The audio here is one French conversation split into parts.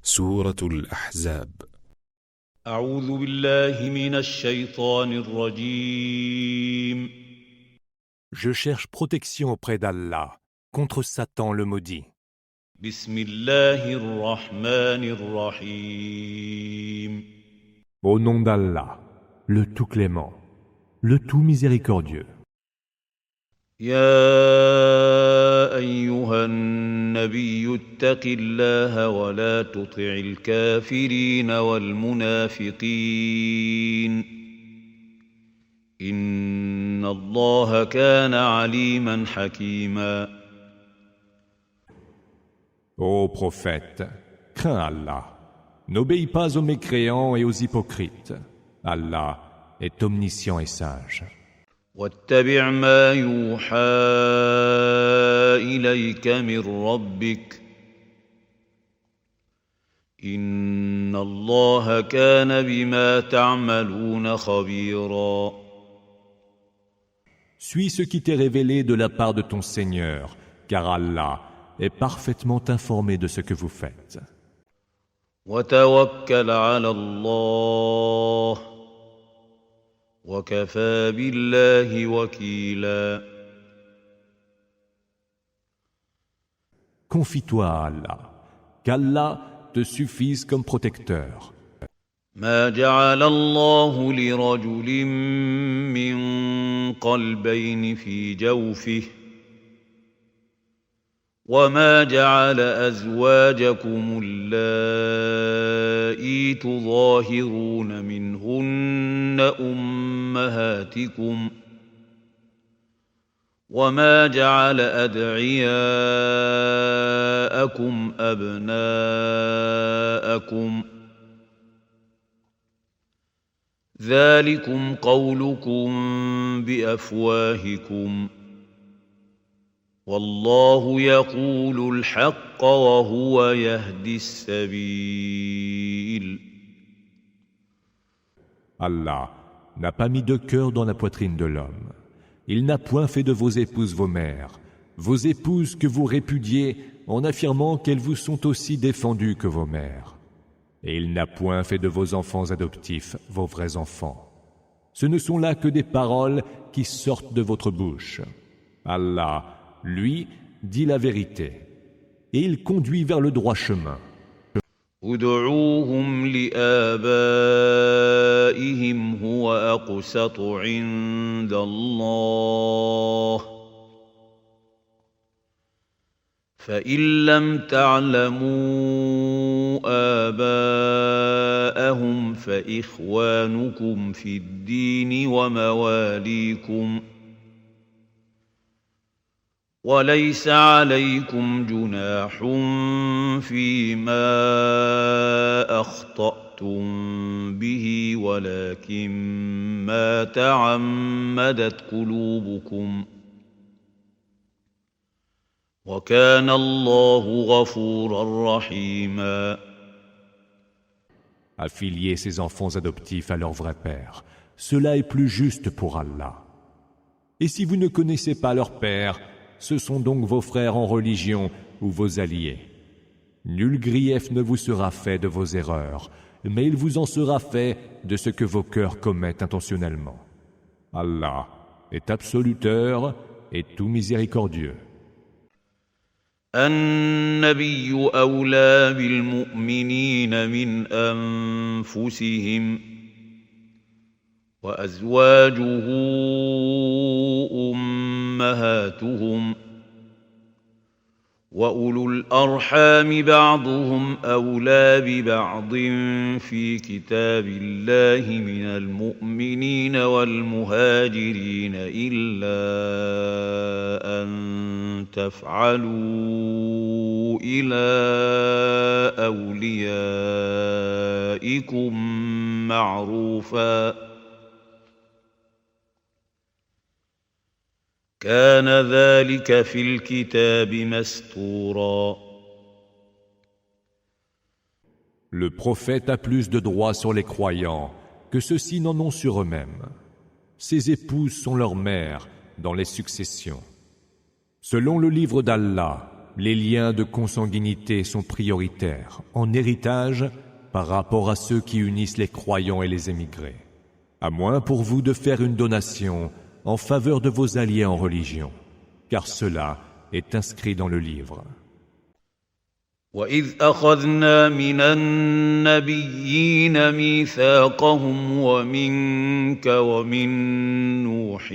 سورة الأحزاب. أعوذ بالله من الشيطان الرجيم. Je cherche protection auprès d'Allah contre Satan le maudit. بسم الله الرحمن الرحيم. Au nom d'Allah, le tout clément, le tout miséricordieux. يا أيها النبي اتق الله ولا تطع الكافرين والمنافقين إن الله كان عليما حكيما. Ô prophète, crains Allah. N'obéis pas aux mécréants et aux hypocrites. Allah est omniscient et sage. واتبع ما يوحى إليك من ربك إن الله كان بما تعملون خبيرا. Suis ce qui t'est révélé de la part de ton Seigneur, car Allah est parfaitement informé de ce que vous faites. وتوكل على الله وكفى بالله وكيلا. Confie-toi à Allah, qu'Allah te suffise comme protecteur. ما جعل الله لرجل من قلبين في جوفه وما جعل أزواجكم اللائي تظاهرون منهن أمهاتكم وما جعل أدعياءكم أبناءكم ذلكم قولكم بأفواهكم والله يقول الحق وهو يهدي السبيل. Allah n'a pas mis de cœur dans la poitrine de l'homme. Il n'a point fait de vos épouses vos mères, vos épouses que vous répudiez en affirmant qu'elles vous sont aussi défendues que vos mères. Et il n'a point fait de vos enfants adoptifs vos vrais enfants. Ce ne sont là que des paroles qui sortent de votre bouche. Allah, lui, dit la vérité, et il conduit vers le droit chemin. ادعوهم لآبائهم هو أقسط عند الله فإن لم تعلموا آباءهم فإخوانكم في الدين ومواليكم وليس عليكم جناح فيما أخطأتم به ولكن ما تعمدت قلوبكم وكان الله غفورا رحيما. Affilier ses enfants adoptifs à leur vrai père, cela est plus juste pour Allah. Et si vous ne connaissez pas leur père, ce sont donc vos frères en religion ou vos alliés. Nul grief ne vous sera fait de vos erreurs, mais il vous en sera fait de ce que vos cœurs commettent intentionnellement. Allah est absoluteur et tout miséricordieux. النبي أولى بالمؤمنين من أنفسهم وأزواجه أمهاتهم وأولو الأرحام بعضهم أولى ببعض في كتاب الله من المؤمنين والمهاجرين إلا أن تفعلوا إلى أوليائكم معروفا كان ذلك في الكتاب مسطورا. Le prophète a plus de droits sur les croyants que ceux-ci n'en ont sur eux-mêmes. Ses épouses sont leurs mères dans les successions. Selon le livre d'Allah, les liens de consanguinité sont prioritaires en héritage par rapport à ceux qui unissent les croyants et les émigrés. À moins pour vous de faire une donation en faveur de vos alliés en religion, car cela est inscrit dans le livre. وَإِذْ أَخَذْنَا مِنَ النَّبِيِّينَ مِيثَاقَهُمْ وَمِنكَ وَمِن نُّوحٍ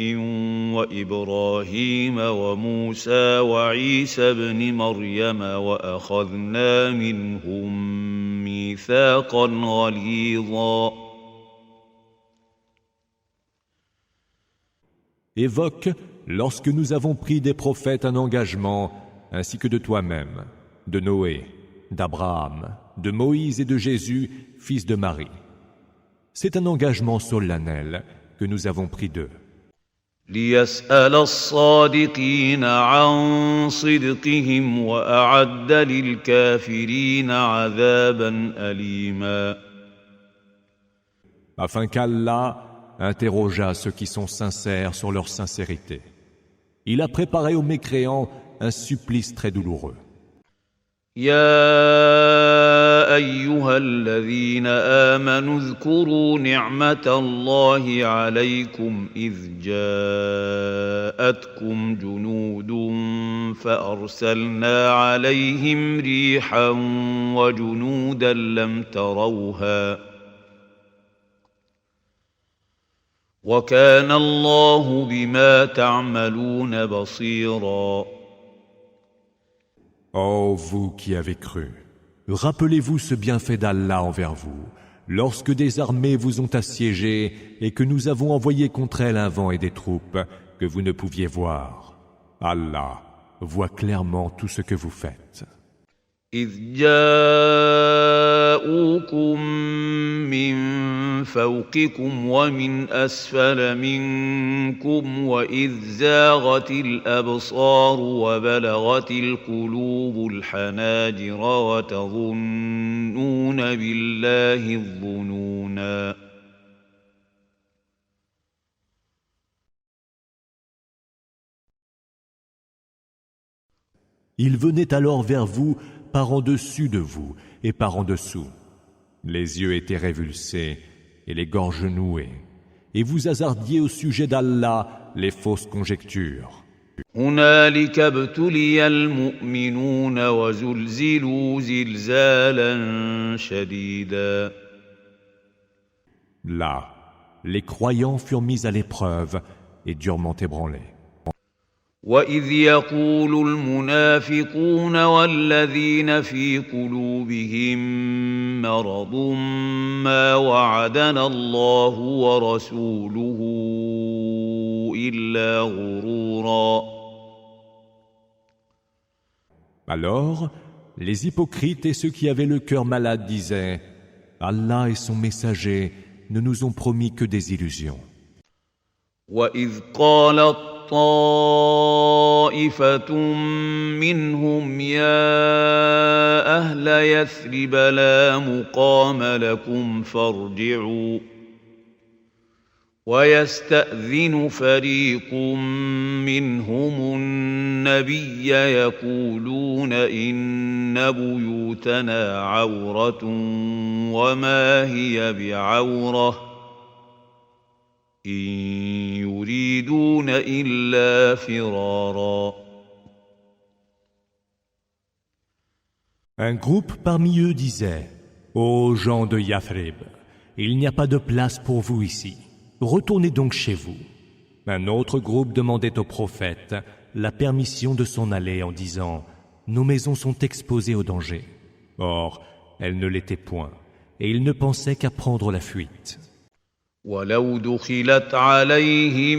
وَإِبْرَاهِيمَ وَمُوسَى وَعِيسَى ابْنِ مَرْيَمَ وَأَخَذْنَا مِنْهُم مِّيثَاقًا غَلِيظًا. Évoque lorsque nous avons pris des prophètes un engagement, ainsi que de toi-même, de Noé, d'Abraham, de Moïse et de Jésus, fils de Marie. C'est un engagement solennel que nous avons pris d'eux. لِيَسْأَلَ الصَّادِقِينَ عَن صِدْقِهِمْ وَأَعَدَّ لِلْكَافِرِينَ عَذَابًا أَلِيمًا. Afin qu'Allah interrogea ceux qui sont sincères sur leur sincérité. Il a préparé aux mécréants un supplice très douloureux. يا أيها الذين آمنوا اذكروا نعمة الله عليكم إذ جاءتكم جنود فأرسلنا عليهم ريحا وجنودا لم تروها وكان الله بما تعملون بصيرا. Ô vous qui avez cru, rappelez-vous ce bienfait d'Allah envers vous, lorsque des armées vous ont assiégés et que nous avons envoyé contre elles un vent et des troupes que vous ne pouviez voir. Allah voit clairement tout ce que vous faites. إذ جاءوكم من فوقكم ومن أسفل منكم وإذ زاغت الأبصار وبلغت القلوب الحناجر وتظنون بالله الظنونا. Ils venaient alors vers vous par en dessus de vous et par en dessous. Les yeux étaient révulsés et les gorges nouées, et vous hasardiez au sujet d'Allah les fausses conjectures. هنالك ابتلي المؤمنون وزلزلوا زلزالا شديدا. Là, les croyants furent mis à l'épreuve et durement ébranlés. وَإِذْ يَقُولُ الْمُنَافِقُونَ وَالَّذِينَ فِي قُلُوبِهِم مَّرَضٌ مَّا وَعَدَنَا اللَّهُ وَرَسُولُهُ إِلَّا غُرُورًا. Alors, les hypocrites et ceux qui avaient le cœur malade disaient « Allah et son messager ne nous ont promis que des illusions. » وَإِذْ قَالَتْ طائفة منهم يا أهل يثرب لا مقام لكم فارجعوا ويستأذن فريق منهم النبي يقولون إن بيوتنا عورة وما هي بعورة إن يريدون إلا فرارا. Un groupe parmi eux disait « Ô gens de Yathrib, il n'y a pas de place pour vous ici. Retournez donc chez vous. » Un autre groupe demandait au prophète la permission de s'en aller en disant « Nos maisons sont exposées au danger. » Or, elles ne l'étaient point, et ils ne pensaient qu'à prendre la fuite. ولو دخلت عليهم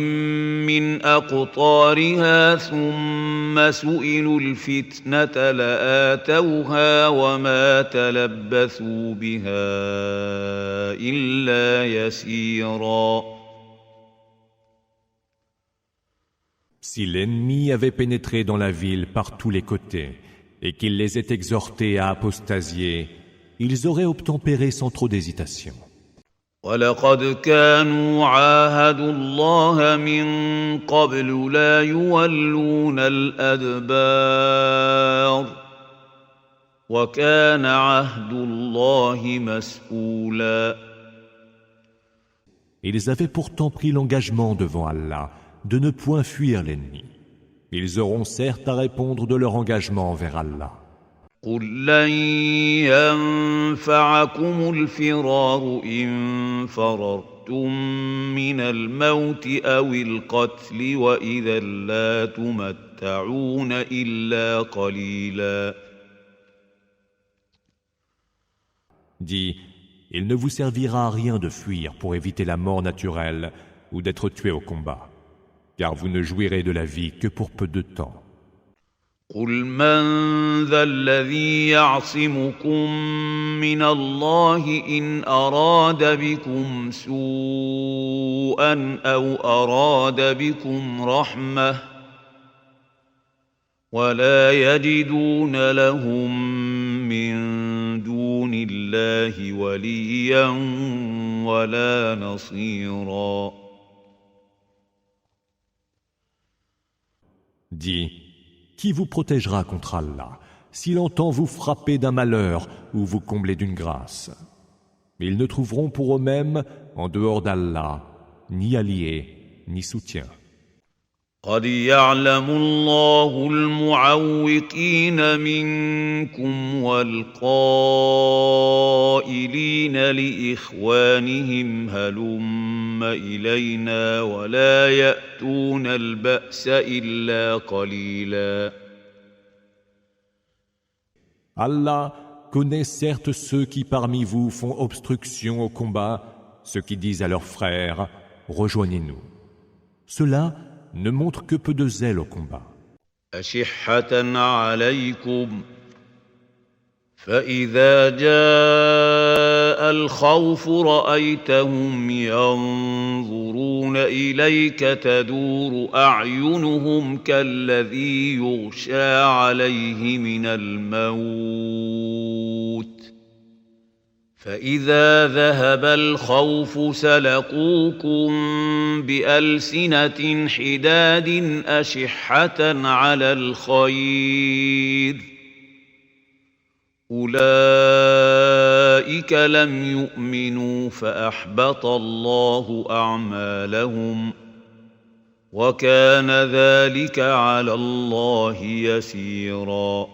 من أقطارها ثم سئلوا الفتنة لآتوها وما تلبثوا بها إلا يسيرا. Si l'ennemi avait pénétré dans la ville par tous les côtés et qu'il les ait exhortés à apostasier, ils auraient obtempéré sans trop d'hésitation. ولقد كانوا عاهدوا الله من قبل لا يولون الأدبار وكان عهد الله مسؤولا. Ils avaient pourtant pris l'engagement devant Allah de ne point fuir l'ennemi. Ils auront certes à répondre de leur engagement envers Allah. قل لن ينفعكم الفرار إن فررتم من الموت أو القتل وإذا لا تمتعون إلا قليلا. Dis, il ne vous servira à rien de fuir pour éviter la mort naturelle ou d'être tué au combat, car vous ne jouirez de la vie que pour peu de temps. قل من ذا الذي يعصمكم من الله إن أراد بكم سوءا أو أراد بكم رحمة ولا يجدون لهم من دون الله وليا ولا نصيرا. Dis, qui vous protégera contre Allah s'il entend vous frapper d'un malheur ou vous combler d'une grâce? Ils ne trouveront pour eux-mêmes, en dehors d'Allah, ni alliés, ni soutien. قد يعلم الله المعوقين منكم والقائلين لإخوانهم هلم إلينا ولا يأتون البأس إلا قليلا. Allah connaît certes ceux qui parmi vous font obstruction au combat, ceux qui disent à leurs frères « Rejoignez-nous ». Cela ne montre que peu de zèle au combat. أشحة عليكم فإذا جاء الخوف رأيتهم ينظرون إليك تدور أعينهم كالذي يغشى عليه من الموت فإذا ذهب الخوف سلقوكم بألسنة حداد أشحة على الخير أولئك لم يؤمنوا فأحبط الله أعمالهم وكان ذلك على الله يسيرا.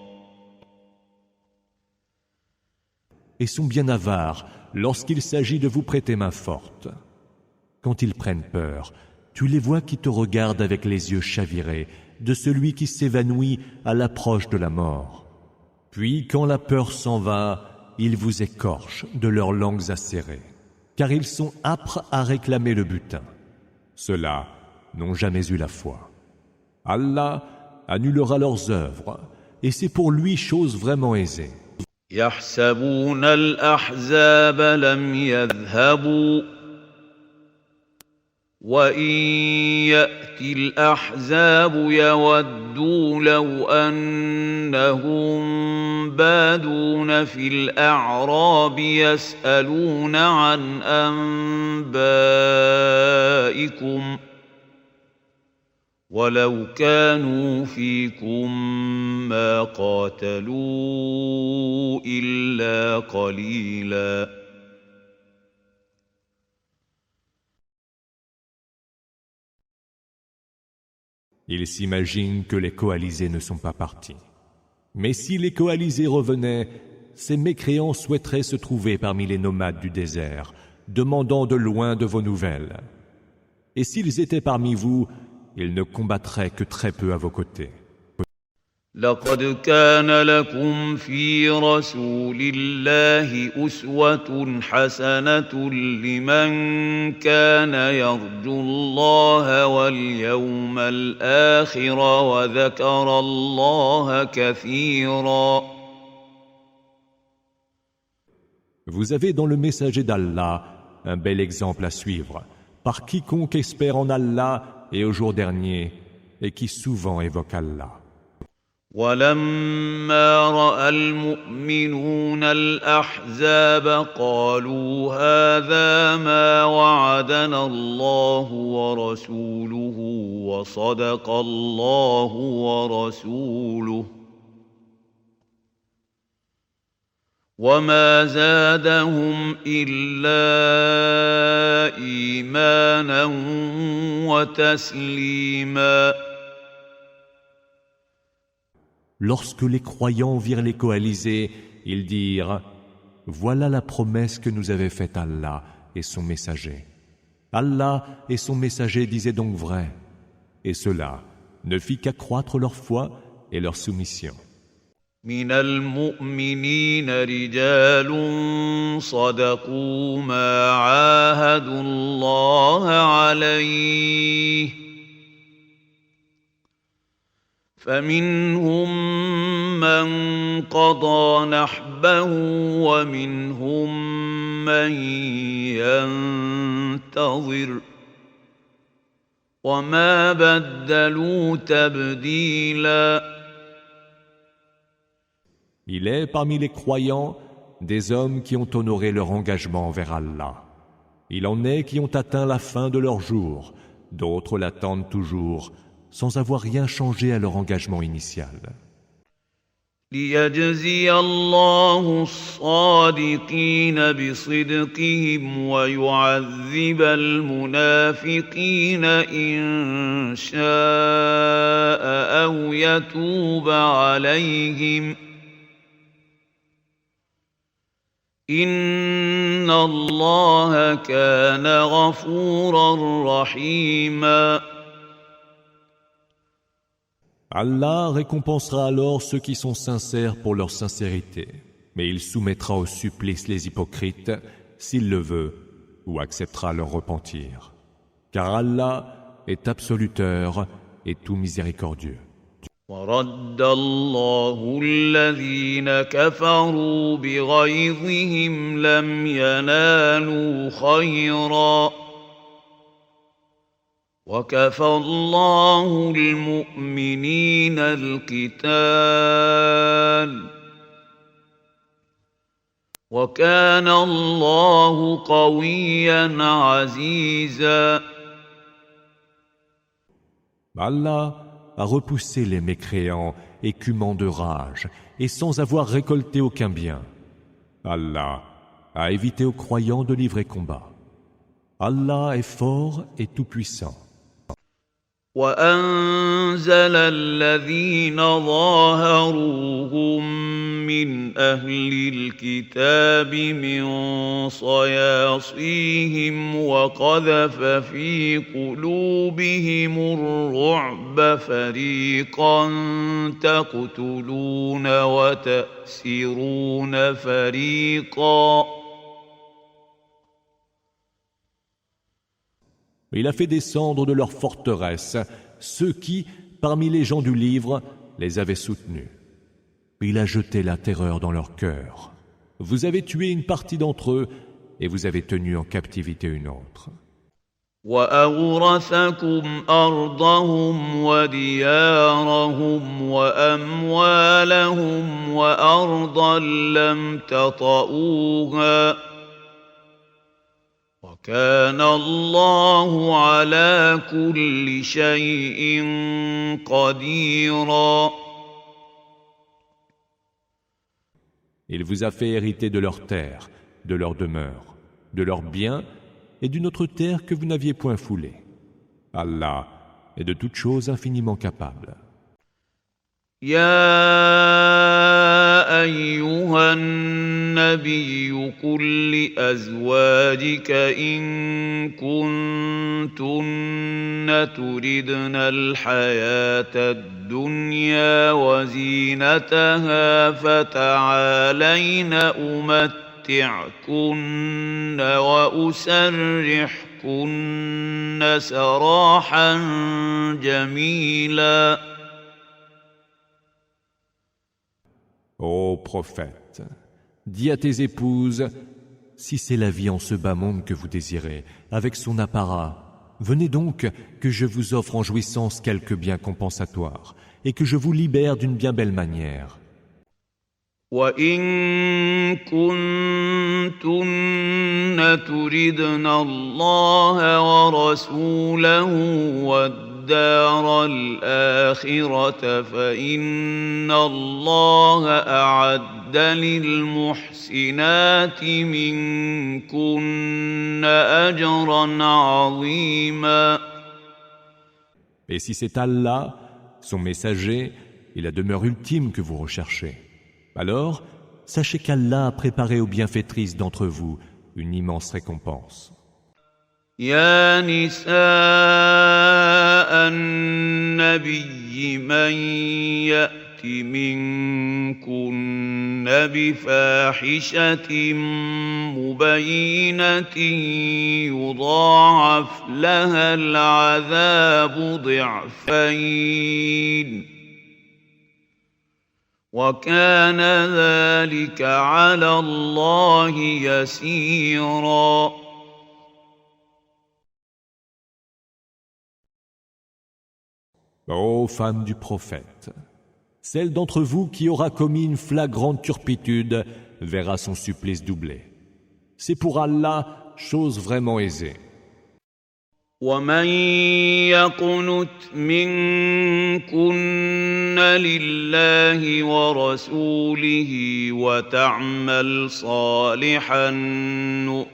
Et sont bien avares lorsqu'il s'agit de vous prêter main forte. Quand ils prennent peur, tu les vois qui te regardent avec les yeux chavirés de celui qui s'évanouit à l'approche de la mort. Puis, quand la peur s'en va, ils vous écorchent de leurs langues acérées, car ils sont âpres à réclamer le butin. Ceux-là n'ont jamais eu la foi. Allah annulera leurs œuvres, et c'est pour lui chose vraiment aisée. يحسبون الأحزاب لم يذهبوا وإن يأتي الأحزاب يودوا لو أنهم بادون في الأعراب يسألون عن أنبائكم ولو كانوا فيكم ما قاتلوا إلا قليلا. Ils s'imaginent que les coalisés ne sont pas partis. Mais si les coalisés revenaient, ces mécréants souhaiteraient se trouver parmi les nomades du désert, demandant de loin de vos nouvelles. Et s'ils étaient parmi vous, ils ne combattraient que très peu à vos côtés. لقد كان لكم في رسول الله أسوة حسنة لمن كان يرجو الله واليوم الآخر وذكر الله كثيرا. Vous avez dans le messager d'Allah un bel exemple à suivre, par quiconque espère en Allah et au jour dernier, et qui souvent évoque Allah. ولما رأى المؤمنون الأحزاب قالوا هذا ما وعدنا الله ورسوله وصدق الله ورسوله وما زادهم إلا إيمانا وتسليما. Lorsque les croyants virent les coalisés, ils dirent « Voilà la promesse que nous avait faite Allah et son messager. » Allah et son messager disaient donc vrai, et cela ne fit qu'accroître leur foi et leur soumission. من المؤمنين رجال صدقوا ما عاهدوا الله عليه فمنهم من قضى نحبه ومنهم من ينتظر وما بدلوا تبديلا. Il est parmi les croyants des hommes qui ont honoré leur engagement envers Allah. Il en est qui ont atteint la fin de leur jour, d'autres l'attendent toujours, sans avoir rien changé à leur engagement initial. ليجزي الله الصادقين بصدقهم ويعذب المنافقين إن شاء أو يتوب عليهم إن الله كان غفورا رحيما. Allah récompensera alors ceux qui sont sincères pour leur sincérité, mais il soumettra au supplice les hypocrites, s'il le veut, ou acceptera leur repentir. Car Allah est absoluteur et tout miséricordieux. ورد الله الذين كفروا بغيظهم لم ينالوا خيرا وكفى الله المؤمنين القتال وكان الله قويا عزيزا. Allah a repoussé les mécréants, écumants de rage, et sans avoir récolté aucun bien. Allah a évité aux croyants de livrer combat. Allah est fort et tout-puissant. وأنزل الذين ظاهروهم من أهل الكتاب من صياصيهم وقذف في قلوبهم الرعب فريقا تقتلون وتأسرون فريقا. Il a fait descendre de leurs forteresses ceux qui, parmi les gens du livre, les avaient soutenus. Il a jeté la terreur dans leur cœur. Vous avez tué une partie d'entre eux et vous avez tenu en captivité une autre. وأورثكم أرضهم وديارهم وأموالهم وأرضا لم تطئوها وكان الله على كل شيء قديرا. Il vous a fait hériter de leurs terres, de leurs demeures, de leurs biens et d'une autre terre que vous n'aviez point foulée. Allah est de toutes choses infiniment capable. يا أيها النبي قل لأزواجك إن كنتن تردن الحياة الدنيا وزينتها فتعالين أمتعكن وأسرحكن سراحا جميلا. Ô prophète, dis à tes épouses, si c'est la vie en ce bas monde que vous désirez, avec son apparat, venez donc que je vous offre en jouissance quelques biens compensatoires, et que je vous libère d'une bien belle manière. وإن كنتن تردن الله ورسوله والدار الآخرة فإن الله أعد للمحسنات منكن أجرا عظيما. Et si c'est Allah, son messager et la demeure ultime que vous recherchez, alors sachez qu'Allah a préparé aux bienfaitrices d'entre vous une immense récompense. يا نساء النبي من يأت منكن بفاحشة مبينة يضاعف لها العذاب ضعفين وكان ذلك على الله يسيرا. Ô femmes du prophète, celle d'entre vous qui aura commis une flagrante turpitude verra son supplice doublé. C'est pour Allah chose vraiment aisée. ومن يقنت منكن لله ورسوله وتعمل صالحا نؤتها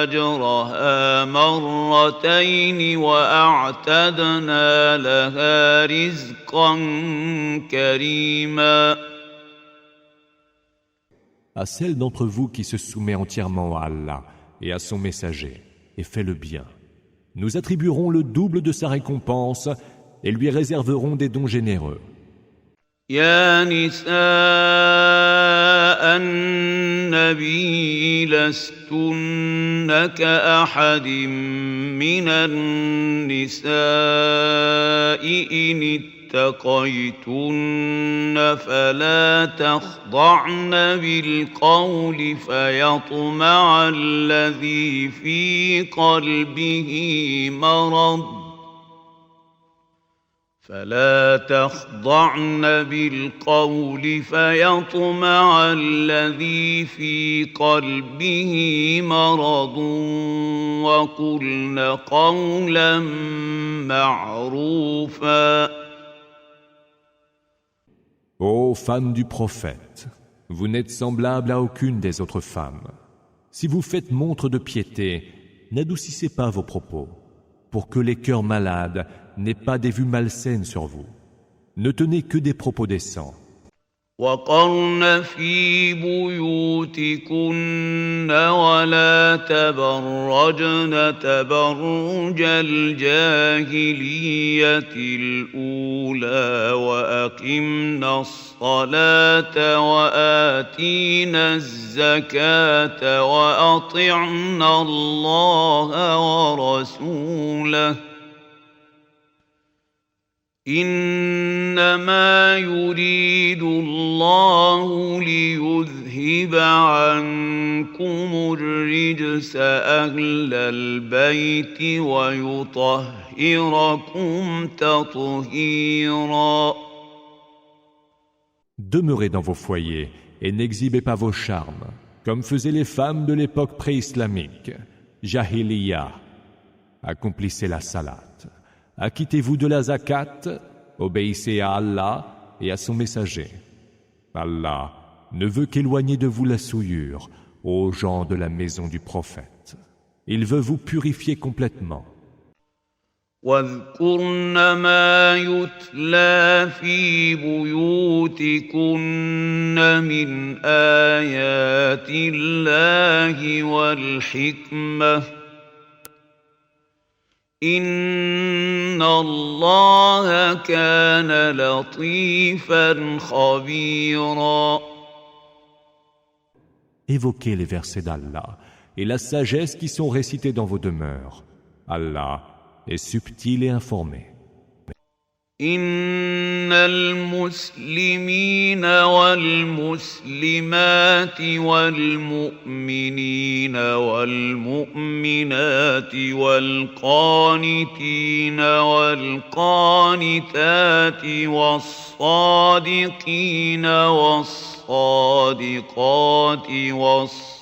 أجرها مرتين وأعتدنا لها رزقا كريما. À celle d'entre vous qui se soumet entièrement à Allah et à son messager et fait le bien, nous attribuerons le double de sa récompense et lui réserverons des dons généreux. يا نساء النبي لستن كأحد من النساء إن اتقيتن فلا تخضعن بالقول فيطمع الذي في قلبه مرض فلا تخضعن بالقول فيطمع الذي في قلبه مرض وقلن قولا معروفا. Ô femmes du prophète, vous n'êtes semblables à aucune des autres femmes. Si vous faites montre de piété, n'adoucissez pas vos propos, pour que les cœurs malades n'aient pas des vues malsaines sur vous. Ne tenez que des propos décents. وقرن في بيوتكن ولا تبرجن تبرج الجاهلية الأولى وأقمنا الصلاة وآتينا الزكاة وأطعنا الله ورسوله إنما يريد الله ليذهب عنكم الرجس أهل البيت ويطهركم تطهيرا. Demeurez dans vos foyers et n'exhibez pas vos charmes, comme faisaient les femmes de l'époque pré-islamique, Jahiliya. Accomplissez la salat. Acquittez-vous de la zakat, obéissez à Allah et à son messager. Allah ne veut qu'éloigner de vous la souillure, aux gens de la maison du prophète. Il veut vous purifier complètement. واذكرن ما يتلى في بيوتكن من آيات الله والحكمة إن الله كان لطيفا خبيرا. Évoquez les versets d'Allah et la sagesse qui sont récités dans vos demeures. Allah est subtil et informé. إن المسلمين والمسلمات والمؤمنين والمؤمنات والقانتين والقانتات والصادقين والصادقات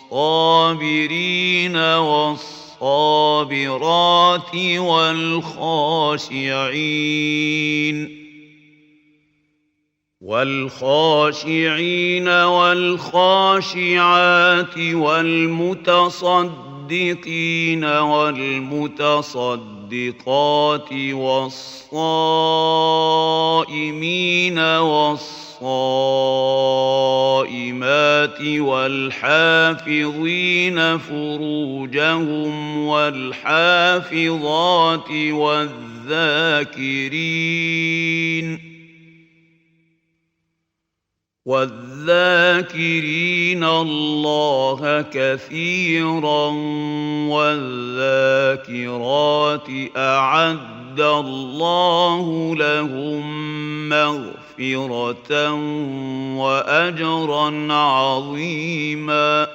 والصابرين والصابرات والخاشعين والخاشعات والمتصدقين والمتصدقات والصائمين والصائمات والحافظين فروجهم والحافظات والذاكرين الله كثيرا والذاكرات أعد الله لهم مغفرة وأجرا عظيما.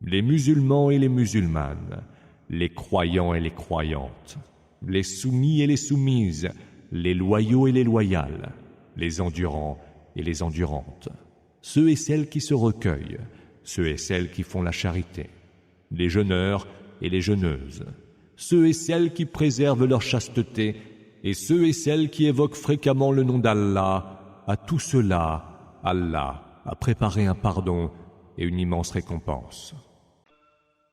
Les musulmans et les musulmanes, les croyants et les croyantes, les soumis et les soumises, les loyaux et les loyales, les endurants et les endurantes, ceux et celles qui se recueillent, ceux et celles qui font la charité, les jeûneurs et les jeûneuses, ceux et celles qui préservent leur chasteté et ceux et celles qui évoquent fréquemment le nom d'Allah, à tout cela, Allah a préparé un pardon et une immense récompense.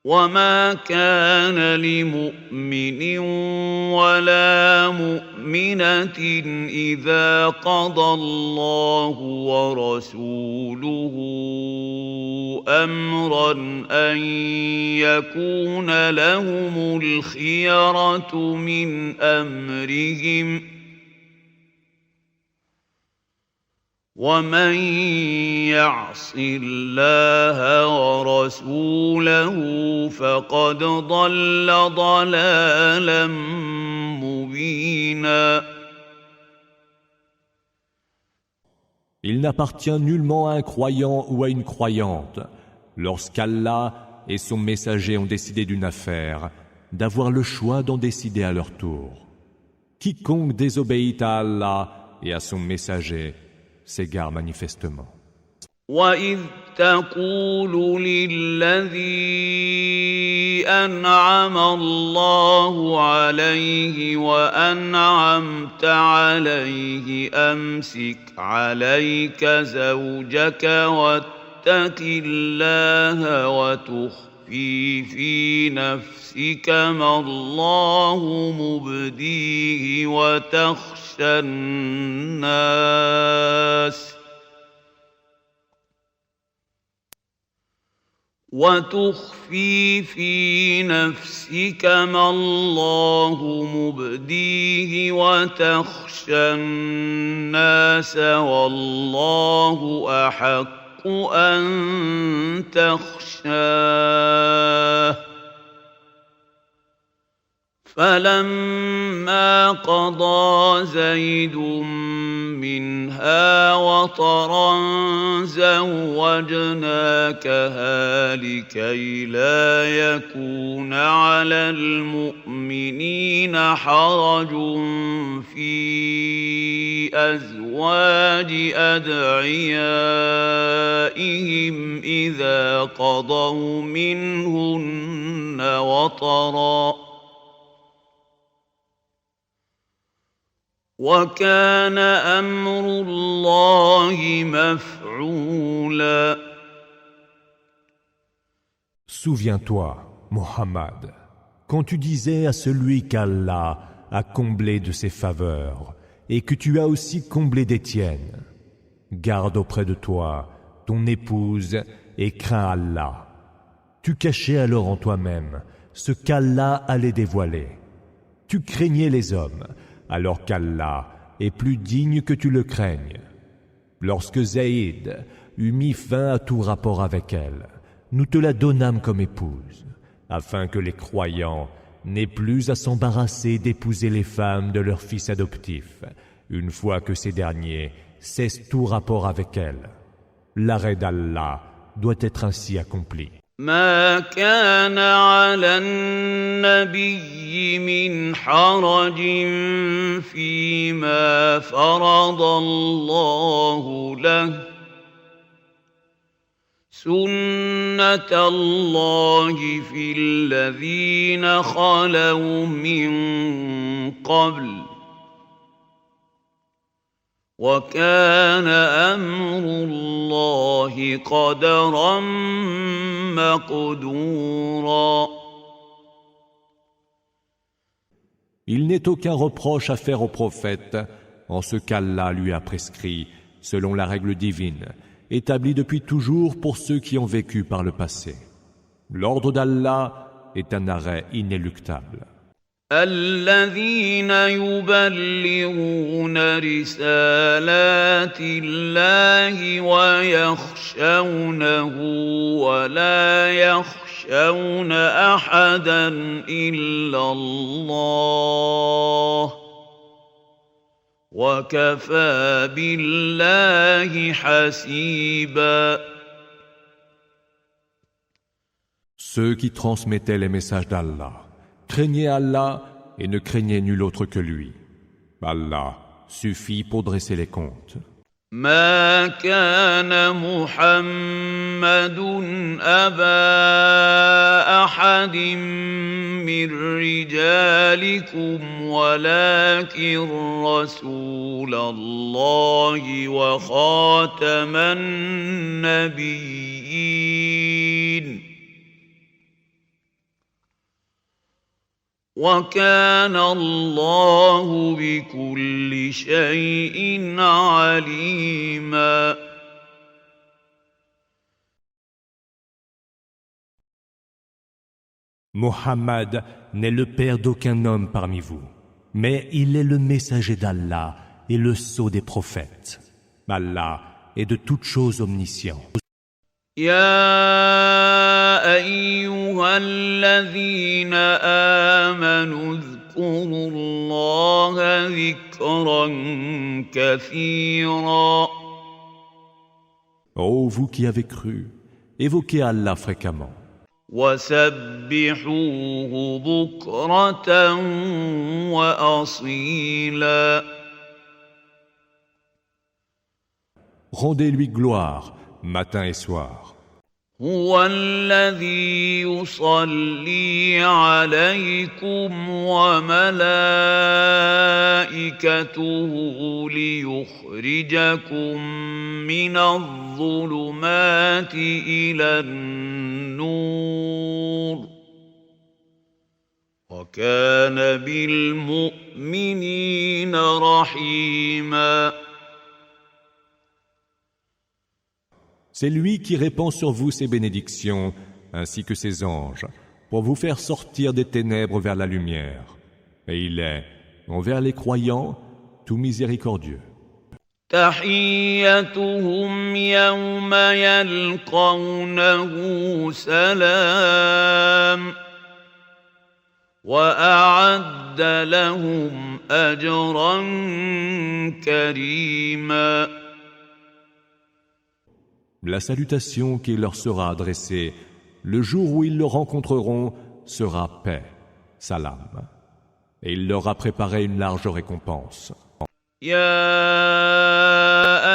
وما كان لمؤمن ولا مؤمنة إذا قضى الله ورسوله أمرا أن يكون لهم الخيرة من أمرهم ومن يعص الله ورسوله فقد ضل ضلالا مبينا. Il n'appartient nullement à un croyant ou à une croyante, lorsqu'Allah et son messager ont décidé d'une affaire, d'avoir le choix d'en décider à leur tour. Quiconque désobéit à Allah et à son messager s'égare manifestement. وَإِذْ تَقُولُ لِلَّذِي أَنْعَمَ اللَّهُ عَلَيْهِ وَأَنْعَمْتَ عَلَيْهِ أَمْسِكْ عَلَيْكَ زَوْجَكَ وَاتَّقِ اللَّهَ وَتُخْفِي فِي نَفْسِكَ مَا اللَّهُ مُبْدِيهِ وَتَخْشَى النَّاسَ وَاللَّهُ أَحَقُّ أَن تَخْشَاهُ. فَلَمَّا قَضَىٰ زَيْدٌ مِّنْهَا وَطَرًا زَوَّجْنَاكَهَا لِكَيْ لَا يَكُونَ عَلَى الْمُؤْمِنِينَ حَرَجٌ فِي أَزْوَاجِ أَدْعِيَائِهِمْ إِذَا قَضَوْا مِنْهُنَّ وَطَرًا وَكَانَ أَمْرُ اللَّهِ مَفْعُولًا. Souviens-toi, Mohammed, quand tu disais à celui qu'Allah a comblé de ses faveurs et que tu as aussi comblé des tiennes, garde auprès de toi ton épouse et crains Allah. Tu cachais alors en toi-même ce qu'Allah allait dévoiler. Tu craignais les hommes, alors qu'Allah est plus digne que tu le craignes. Lorsque Zaïd eut mis fin à tout rapport avec elle, nous te la donnâmes comme épouse, afin que les croyants n'ait plus à s'embarrasser d'épouser les femmes de leurs fils adoptifs, une fois que ces derniers cessent tout rapport avec elles. L'arrêt d'Allah doit être ainsi accompli. ما كان على النبي من حرج فيما فرض الله له سنة الله في الذين خلوا من قبل وكان أمر الله قدرا مقدورا. Il n'est aucun reproche à faire au prophète en ce qu'Allah lui a prescrit selon la règle divine, établie depuis toujours pour ceux qui ont vécu par le passé. L'ordre d'Allah est un arrêt inéluctable. الذين يبلغون رسالات الله ويخشونه ولا يخشون أحدا إلا الله وكفى بالله حسيبا. Ceux qui transmettaient les messages d'Allah craignez Allah et ne craignez nul autre que lui. Allah suffit pour dresser les comptes. ما كان محمد أبا أحد من رجالكم ولكن رسول الله وخاتم النبيين وكان الله بكل شيء عليما. Mohammed n'est le père d'aucun homme parmi vous, mais il est le messager d'Allah et le sceau des prophètes. Allah est de toutes choses omniscient. يا أيها الذين آمنوا اذكروا الله ذكرا كثيرا. Ô vous qui avez cru, évoquez Allah fréquemment. وسبحوه بكرة وأصيلا. Rendez-lui gloire matin et soir. هو الذي يصلي عليكم وملائكته ليخرجكم من الظلمات إلى النور وكان بالمؤمنين رحيما. C'est lui qui répand sur vous ses bénédictions, ainsi que ses anges, pour vous faire sortir des ténèbres vers la lumière. Et il est, envers les croyants, tout miséricordieux. تحيتهم يوم يلقونه سلام وأعد لهم أجرا كريما. La salutation qui leur sera adressée le jour où ils le rencontreront sera paix, salam. Et il leur a préparé une large récompense. يا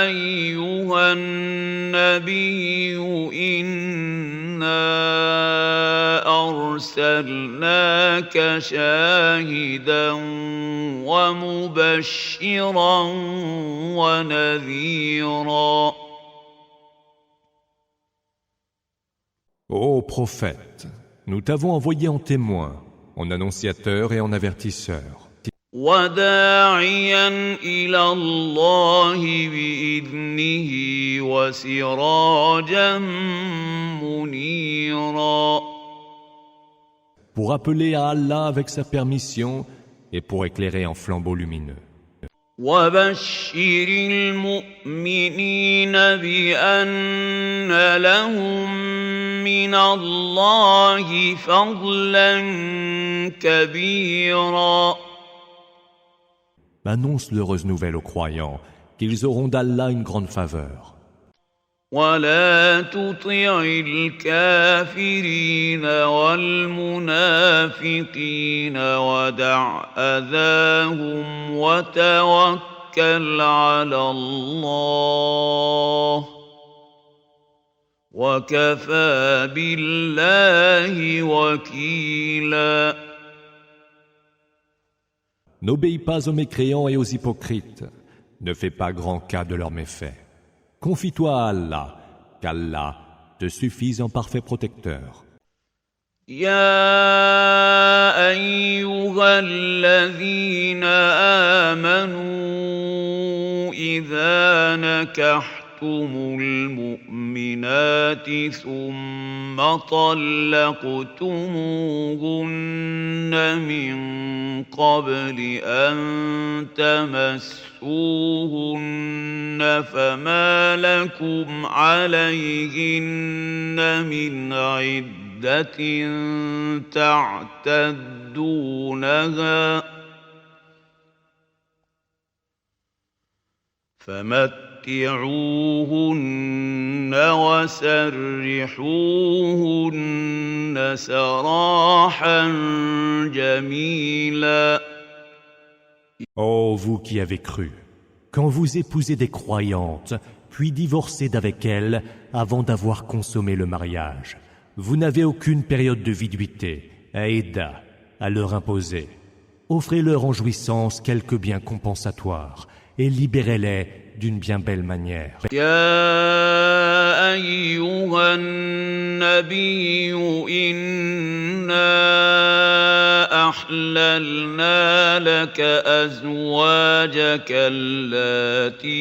أيها النبي إنا أرسلناك شاهدا ومبشرا ونذيرا. Ô prophète, nous t'avons envoyé en témoin, en annonciateur et en avertisseur. وداعيا إلى الله بإذنه وسراجا منيرا. Pour appeler à Allah avec sa permission et pour éclairer en flambeau lumineux. وبشر المؤمنين بأن لهم من الله فضلا كبيرا. Annonce l'heureuse nouvelle aux croyants qu'ils auront d'Allah une grande faveur. ولا تطع الكافرين والمنافقين ودع أذاهم وتوكل على الله وكفى بالله وكيلا. N'obéis pas aux mécréants et aux hypocrites. Ne fais pas grand cas de leurs méfaits. Confie-toi à Allah, qu'Allah te suffise en parfait protecteur. يا أيها الذين آمنوا إذا نكحتم المؤمنات ثم طلقتموهن من قبل أن تمسوهن فما لكم عليهن من عدة تعتدونها فمتعوهن وسرحوهن سراحا جميلا. Ô vous qui avez cru, quand vous épousez des croyantes, puis divorcez d'avec elles avant d'avoir consommé le mariage, vous n'avez aucune période de viduité, idda, à leur imposer. Offrez-leur en jouissance quelques biens compensatoires et libérez-les d'une bien belle manière. يا أيها النبي إنا أحللنا لك أزواجك اللاتي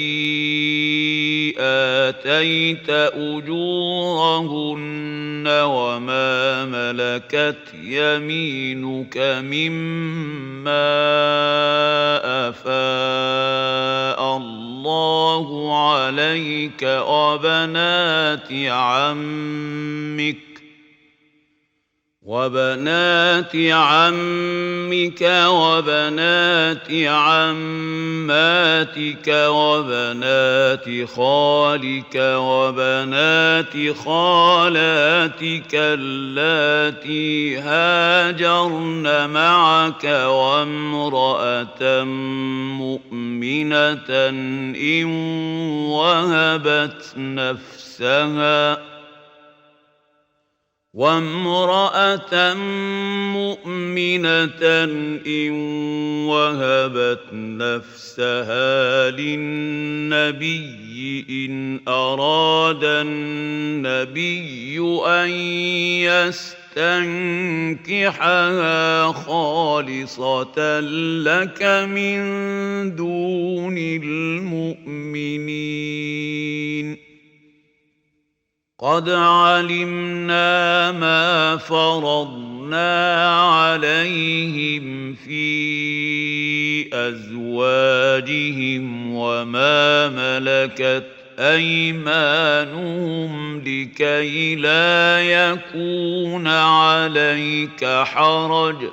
آتيت أجورهن وما ملكت يمينك مما أفاء الله عليك وبنات عمك وبنات عماتك وبنات خالك وبنات خالاتك اللاتي هاجرن معك وامرأة مؤمنة إن وهبت نفسها للنبي إن أراد النبي أن يستنكحها خالصة لك من دون المؤمنين. قد علمنا ما فرضنا عليهم في أزواجهم وما ملكت أيمانهم لكي لا يكون عليك حرج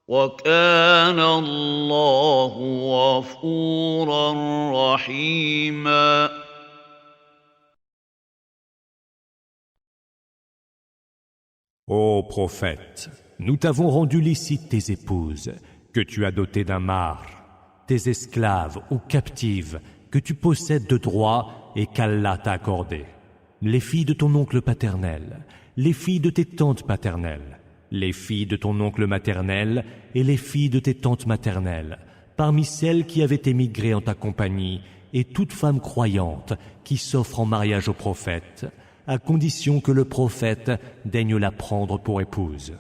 وكان الله غفورا رحيما. Ô prophète, nous t'avons rendu licite tes épouses, que tu as dotées d'un mahr, tes esclaves ou captives, que tu possèdes de droit et qu'Allah t'a accordé, les filles de ton oncle paternel, les filles de tes tantes paternelles, les filles de ton oncle maternel et les filles de tes tantes maternelles, parmi celles qui avaient émigré en ta compagnie, et toute femme croyante qui s'offre en mariage au prophète, à condition que le prophète daigne la prendre pour épouse.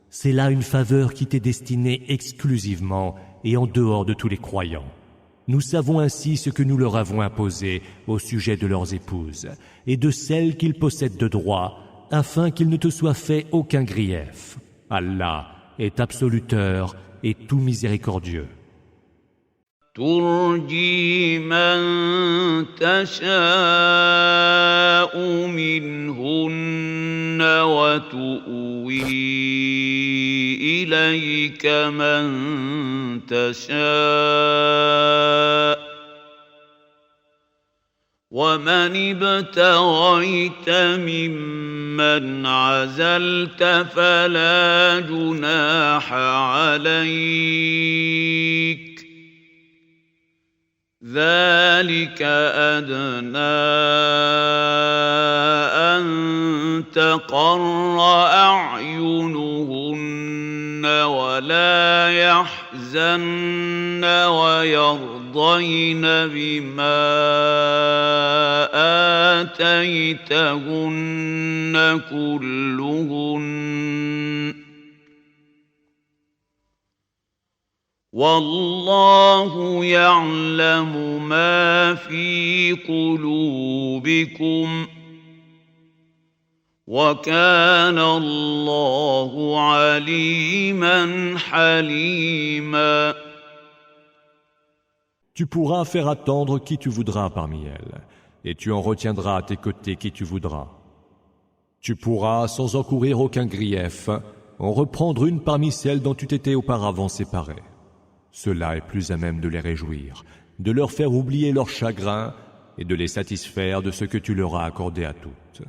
C'est là une faveur qui t'est destinée exclusivement et en dehors de tous les croyants. Nous savons ainsi ce que nous leur avons imposé au sujet de leurs épouses et de celles qu'ils possèdent de droit, afin qu'il ne te soit fait aucun grief. Allah est absoluteur et tout miséricordieux. ترجي من تشاء منهن وتؤوي إليك من تشاء ومن ابتغيت ممن عزلت فلا جناح عليك ذلك أدنى أن تقر أعينهن ولا يحزن ويرضين بما آتيتهن كلهن والله يعلم ما في قلوبكم وكان الله عليما حليما. Tu pourras faire attendre qui tu voudras parmi elles, et tu en retiendras à tes côtés qui tu voudras. Tu pourras, sans encourir aucun grief, en reprendre une parmi celles dont tu t'étais auparavant séparé. Cela est plus à même de les réjouir, de leur faire oublier leur chagrin et de les satisfaire de ce que tu leur as accordé à toutes.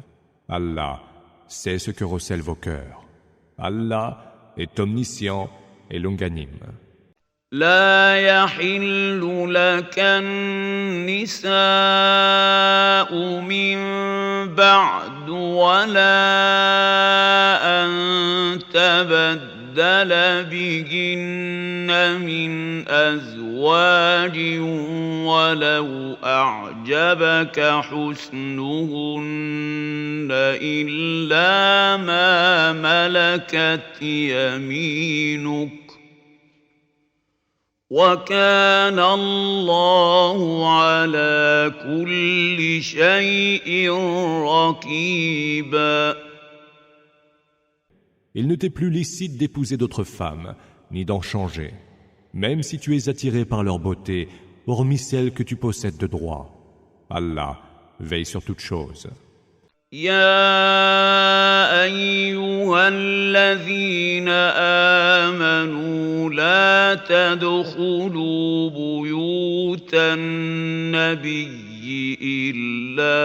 Allah sait ce que recèlent vos cœurs. Allah est omniscient et longanime. لا يحل لك النساء من بعد ولا أن تبدل بهن من أزواج ولو أعجبك حسنهن إلا ما ملكت يمينك وكان الله على كل شيء رقيبا. Il ne t'est plus licite d'épouser d'autres femmes, ni d'en changer, même si tu es attiré par leur beauté, hormis celles que tu possèdes de droit. Allah veille sur toutes choses. يا أيها الذين آمنوا لا تدخلوا بيوت النبي إلا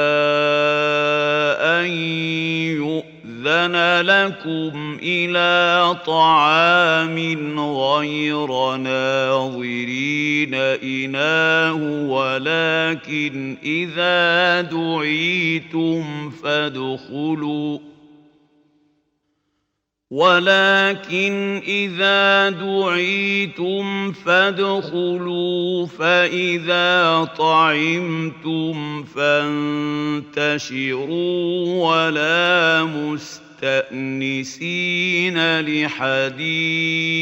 أن يؤذن لكم إلى طعام غير ناظرين إناه ولكن إذا دعيتم فادخلوا فإذا طعمتم فانتشروا ولا مستأنسين لحديث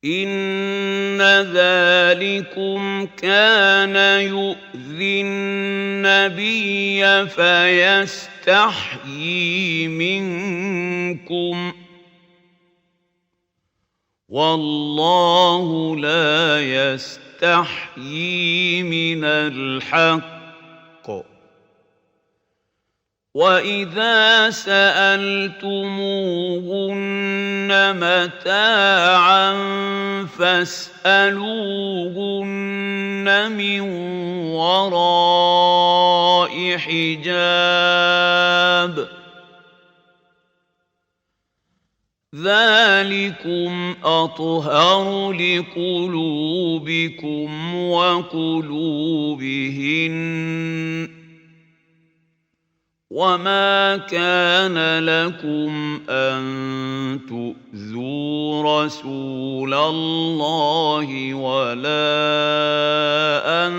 إن ذلكم كان يؤذي النبي فيستحيي منكم والله لا يستحيي من الحق وإذا سألتموهن متاعا فاسألوهن من وراء حجاب ذلكم أطهر لقلوبكم وقلوبهن وما كان لكم أن تؤذوا رسول الله ولا أن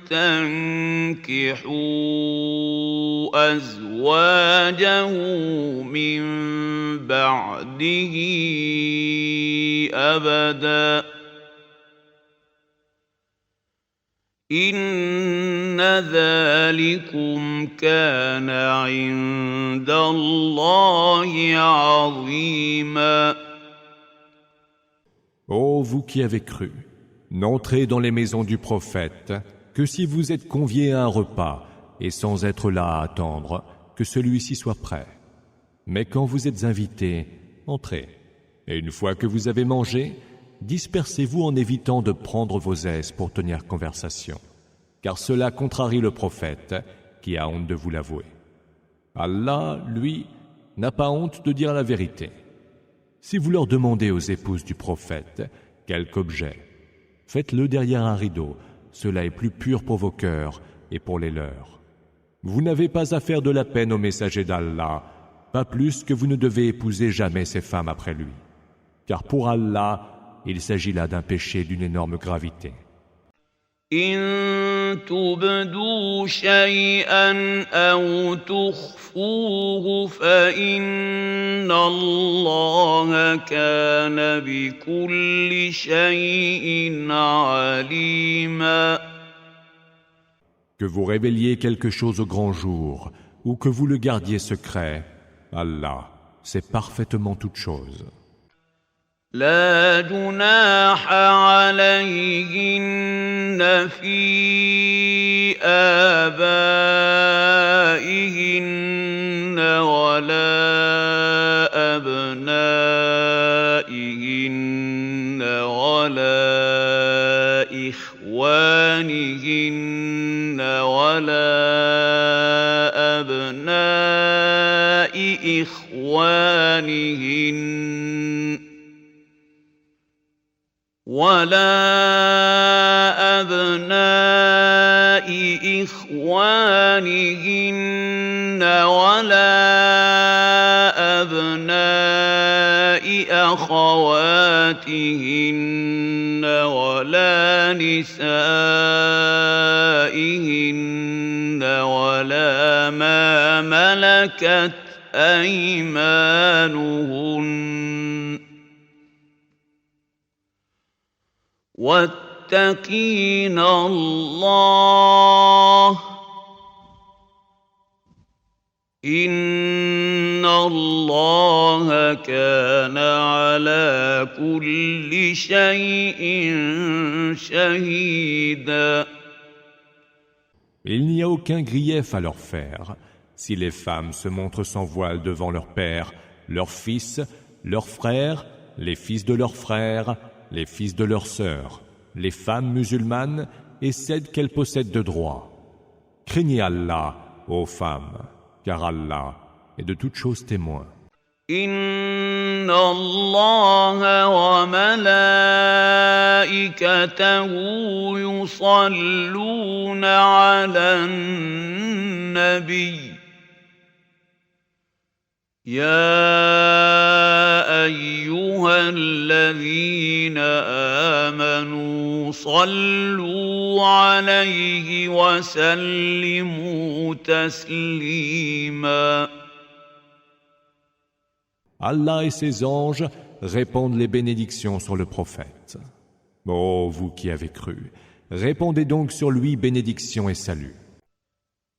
تنكحوا أزواجه من بعده أبدا إن ذلكم كان عند الله عظيما. Ô vous qui avez cru, n'entrez dans les maisons du prophète que si vous êtes conviés à un repas et sans être là à attendre que celui-ci soit prêt. Mais quand vous êtes invités, entrez. Et une fois que vous avez mangé, dispersez-vous en évitant de prendre vos aises pour tenir conversation, car cela contrarie le prophète qui a honte de vous l'avouer. Allah, lui, n'a pas honte de dire la vérité. Si vous leur demandez aux épouses du prophète quelque objet, faites-le derrière un rideau, cela est plus pur pour vos cœurs et pour les leurs. Vous n'avez pas à faire de la peine au messager d'Allah, pas plus que vous ne devez épouser jamais ces femmes après lui. Car pour Allah, il s'agit là d'un péché d'une énorme gravité. إن تبدوا شيئا أو تخفوه فإن الله كان بكل شيء عليما. Que vous révéliez quelque chose au grand jour ou que vous le gardiez secret, Allah sait parfaitement toutes choses. لا جناح عليهن في آبائهن ولا أبنائهن ولا إخوانهن ولا أبناء إخوانهن ولا أبناء إخوانهن ولا أبناء أخواتهن ولا نسائهن ولا ما ملكت أيمانهن واتقين الله إن الله كان على كل شيء شهيدا. Il n'y a aucun grief à leur faire si les femmes se montrent sans voile devant leur père, leurs fils, leurs frères, les fils de leurs frères, les fils de leurs sœurs, les femmes musulmanes et celles qu'elles possèdent de droit. Craignez Allah, ô femmes, car Allah est de toutes choses témoin. إن الله وملائكته يصلون على النبي يا أيها الذين آمنوا صلوا عليه وسلموا تسليما. Allah et ses anges répandent les bénédictions sur le prophète. Ô vous qui avez cru, répandez donc sur lui bénédiction et salut.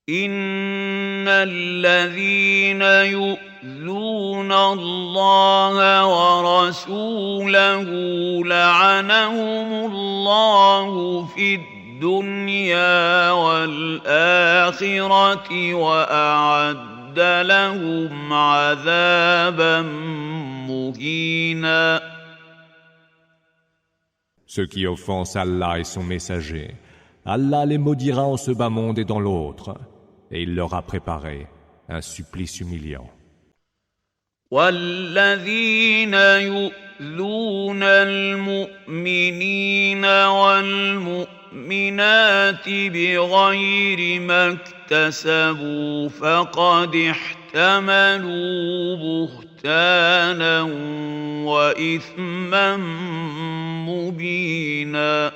إن الذين يؤذون الله ورسوله لعنهم الله في الدنيا والآخرة وأعد لهم عذابا مهينا. Ceux qui offensent Allah et son messager, Allah les maudira en ce bas monde et dans l'autre, et il leur a préparé un supplice humiliant. والذين يؤذون المؤمنين والمؤمنات بغير ما اكتسبوا فقد احتملوا بهتانا وإثما مبينا.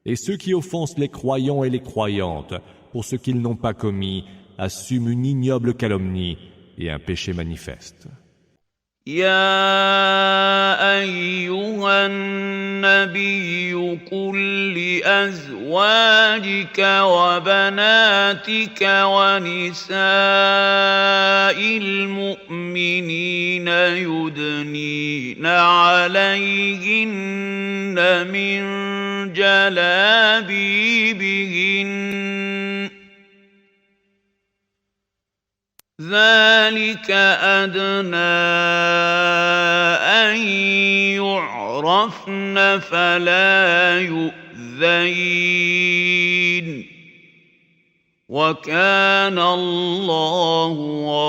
Et ceux qui offensent les croyants et les croyantes pour ce qu'ils n'ont pas commis assument une ignoble calomnie et un péché manifeste. يا أيها النبي قل لأزواجك وبناتك ونساء المؤمنين يدنين عليهن من جلابيبهن ذلك أدنى أن يعرفن فلا يؤذين وكان الله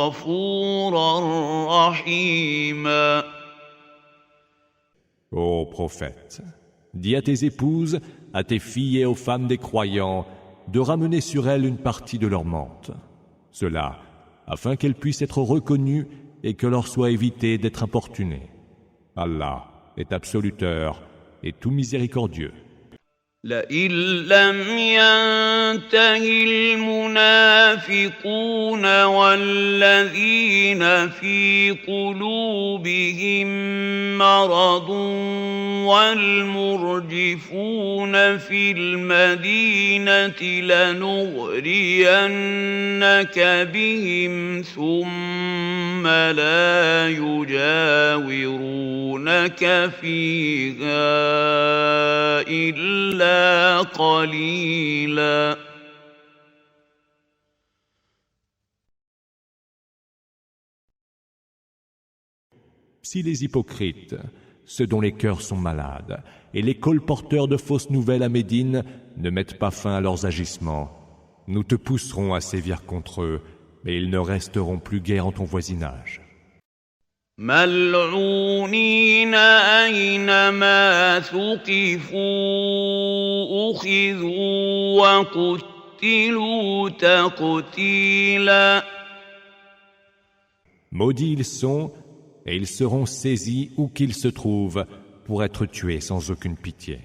غفورا رحيما. Ô prophète, dis à tes épouses, à tes filles et aux femmes des croyants de ramener sur elles une partie de leur mante. Cela afin qu'elles puissent être reconnues et que leur soit évité d'être importunées. Allah est absoluteur et tout miséricordieux. لئن لم ينته المنافقون والذين في قلوبهم مرض والمرجفون في المدينة لنغرينك بهم ثم لا يجاورونك فيها إلا قليلا. Si les hypocrites, ceux dont les cœurs sont malades, et les colporteurs de fausses nouvelles à Médine ne mettent pas fin à leurs agissements, nous te pousserons à sévir contre eux, mais ils ne resteront plus guère en ton voisinage. ملعونين أينما ثقفوا أخذوا وقتلوا تقتيلا. Maudits ils sont, et ils seront saisis où qu'ils se trouvent pour être tués sans aucune pitié.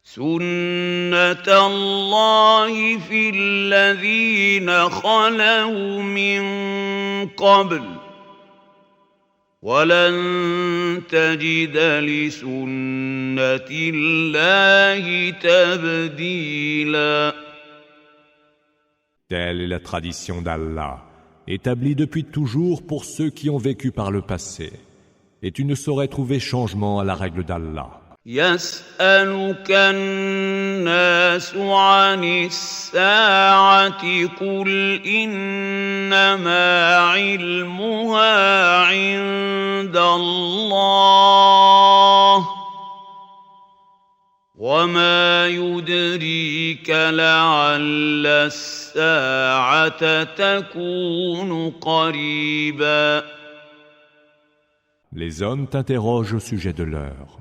سنة الله في الذين خلوا من قبل ولن تجد لسنة الله تبديلا. Telle est la tradition d'Allah, établie depuis toujours pour ceux qui ont vécu par le passé, et tu ne saurais trouver changement à la règle d'Allah. يسألك الناس عن الساعة قل إنما علمها عند الله وما يدريك لعل الساعة تكون قريبا. Les hommes t'interrogent au sujet de l'heure.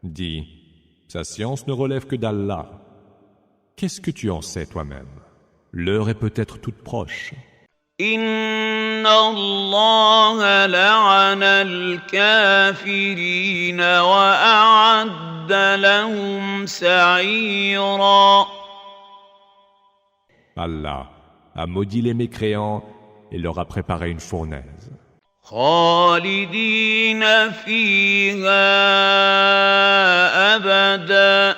Dis, sa science ne relève que d'Allah. Qu'est-ce que tu en sais toi-même? L'heure est peut-être toute proche. Inna Allah la'ana al-kafirin wa a'adda lahum sa'ira. Allah a maudit les mécréants et leur a préparé une fournaise. خالدين فيها أبدا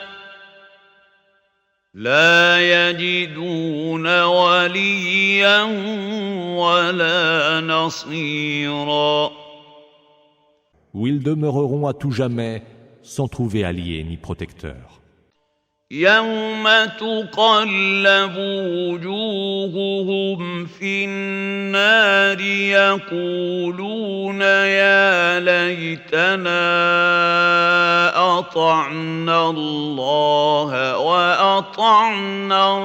لا يجدون وليا ولا نصيرا. Où ils demeureront à tout jamais sans trouver allié ni protecteur. يوم تقلب وجوههم في النار يقولون يا ليتنا أطعنا الله وأطعنا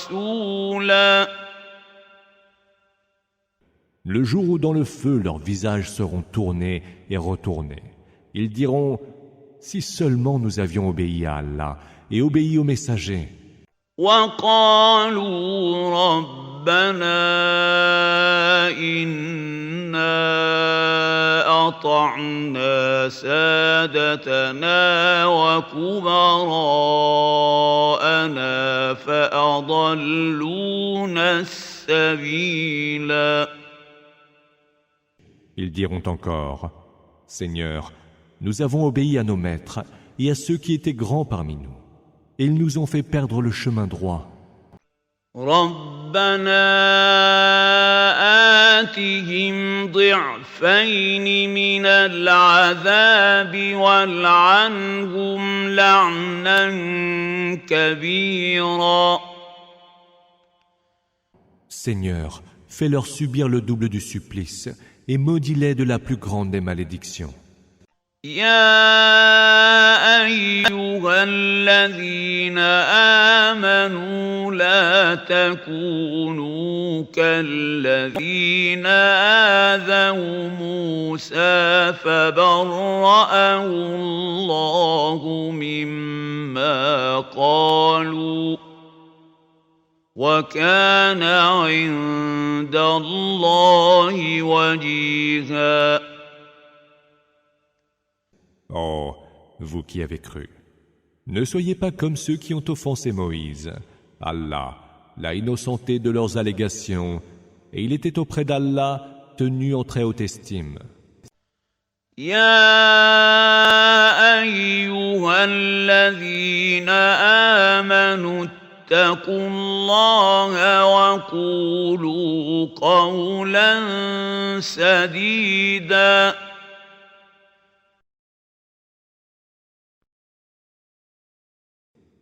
الرسولا. Le jour où dans le feu leurs visages seront tournés et retournés, ils diront « Si seulement nous avions obéi à Allah et obéi aux messagers. » وقالوا ربنا إنا أطعنا سادتنا وكبراءنا فأضلونا السبيلا. Ils diront encore, Seigneur, nous avons obéi à nos maîtres et à ceux qui étaient grands parmi nous. Et ils nous ont fait perdre le chemin droit. ربنا آتهم ضعفين من العذاب والعنهم لعنا كبيرا. Seigneur, fais-leur subir le double du supplice et maudis-les de la plus grande des malédictions. يا أيها الذين آمنوا لا تكونوا كالذين آذوا موسى فبرأه الله مما قالوا وكان عند الله وجيها. Oh, vous qui avez cru, ne soyez pas comme ceux qui ont offensé Moïse. Allah l'a innocenté de leurs allégations, et il était auprès d'Allah tenu en très haute estime. يا أيها الذين آمنوا اتقوا الله وقولوا قولا سديدا.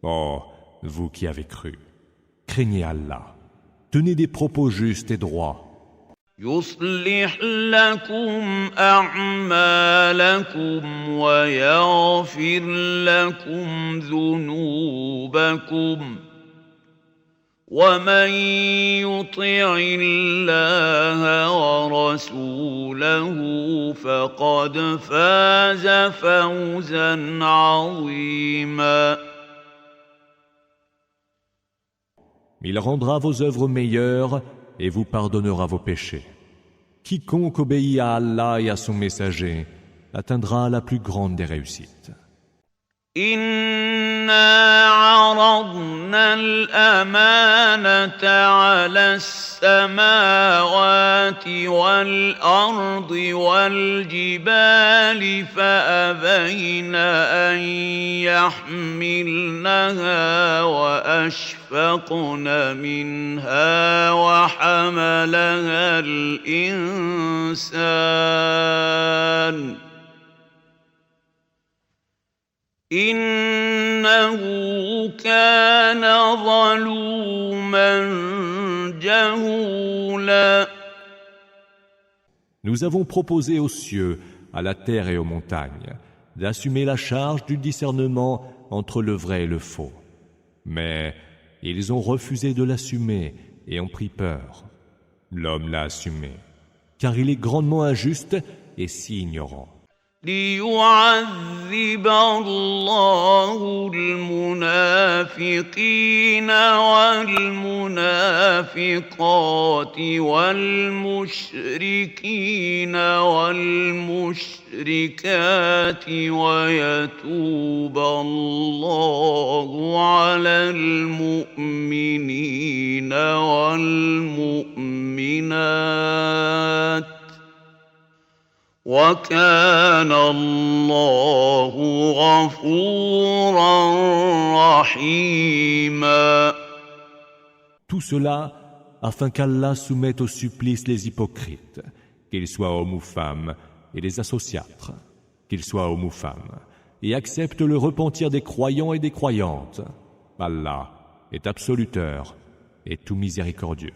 Oh, vous qui avez cru, craignez Allah, tenez des propos justes et droits. يصلح لكم أعمالكم ويغفر لكم ذنوبكم ومن يطع الله ورسوله فقد فاز فوزا عظيما. Il rendra vos œuvres meilleures et vous pardonnera vos péchés. Quiconque obéit à Allah et à son messager atteindra la plus grande des réussites. إنا عرضنا الأمانة على السماوات والأرض والجبال فأبين أن يحملنها وأشفقن منها وحملها الإنسان إنه كان ظلوما جهولا. Nous avons proposé aux cieux, à la terre et aux montagnes, d'assumer la charge du discernement entre le vrai et le faux. Mais ils ont refusé de l'assumer et ont pris peur. L'homme l'a assumé, car il est grandement injuste et si ignorant. ليعذب الله المنافقين والمنافقات والمشركين والمشركات ويتوب الله على المؤمنين والمؤمنات وكان الله غفورا رحيما. Tout cela afin qu'Allah soumette au supplice les hypocrites, qu'ils soient hommes ou femmes, et les associatres, qu'ils soient hommes ou femmes, et accepte le repentir des croyants et des croyantes. Allah est absoluteur et tout miséricordieux.